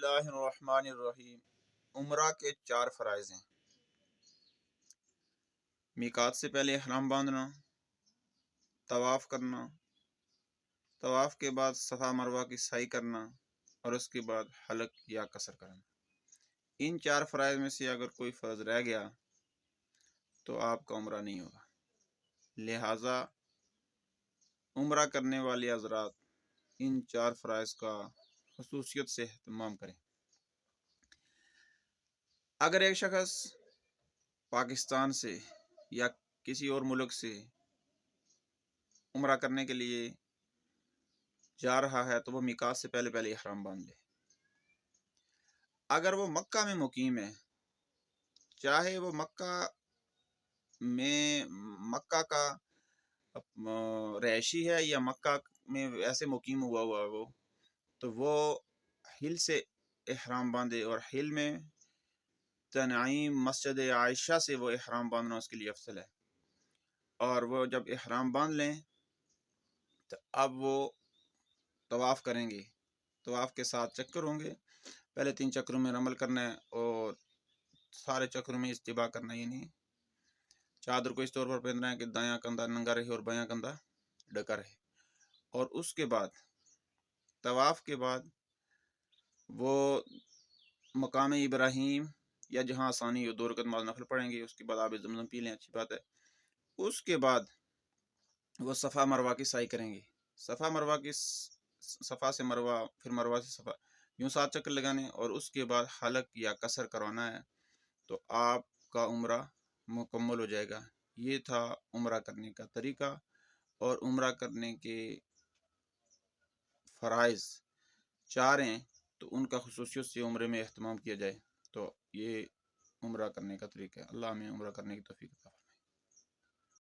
اللہ الرحمن الرحیم۔ عمرہ کے 4 فرائض ہیں۔ میقات سے پہلے احرام باندھنا، طواف کرنا، طواف کے بعد صفا مروہ کی سعی کرنا، اور اس کے بعد حلق یا قصر کرنا۔ ان 4 فرائض میں سے اگر کوئی فرض رہ گیا تو آپ کا عمرہ نہیں ہوگا۔ لہٰذا عمرہ کرنے والے حضرات ان 4 فرائض کا خصوصیت سے اہتمام کریں۔ اگر ایک شخص پاکستان سے یا کسی اور ملک سے عمرہ کرنے کے لیے جا رہا ہے تو وہ میقات سے پہلے احرام باندھ لے۔ اگر وہ مکہ میں مقیم ہے، چاہے وہ مکہ کا رہائشی ہے یا مکہ میں ایسے مقیم ہوا وہ، تو وہ حل سے احرام باندھے، اور حل میں تنعیم مسجد عائشہ سے وہ احرام باندھنا اس کے لیے افضل ہے۔ اور وہ جب احرام باندھ لیں تو اب وہ طواف کریں گے۔ طواف کے 7 چکر ہوں گے۔ پہلے 3 چکروں میں رمل کرنا ہے اور سارے چکروں میں استباء کرنا ہے، یعنی چادر کو اس طور پر پہننا ہے کہ دایاں کندھا ننگا رہے اور بایاں کندھا ڈھکا رہے۔ اور اس کے بعد طواف کے بعد وہ مقام ابراہیم یا جہاں آسانی ہو 2 رکعت نماز نفل پڑھیں گے۔ اس کے بعد آب زمزم پی لیں، اچھی بات ہے۔ اس کے بعد وہ صفا مروہ کی سعی کریں گے۔ صفا سے مروہ، پھر مروہ سے صفا، یوں 7 چکر لگانے، اور اس کے بعد حلق یا قصر کروانا ہے، تو آپ کا عمرہ مکمل ہو جائے گا۔ یہ تھا عمرہ کرنے کا طریقہ، اور عمرہ کرنے کے فرائض 4 ہیں، تو ان کا خصوصیت سے عمرے میں اہتمام کیا جائے، تو یہ عمرہ کرنے کا طریقہ ہے۔ اللہ ہمیں عمرہ کرنے کی توفیق عطا فرمائے۔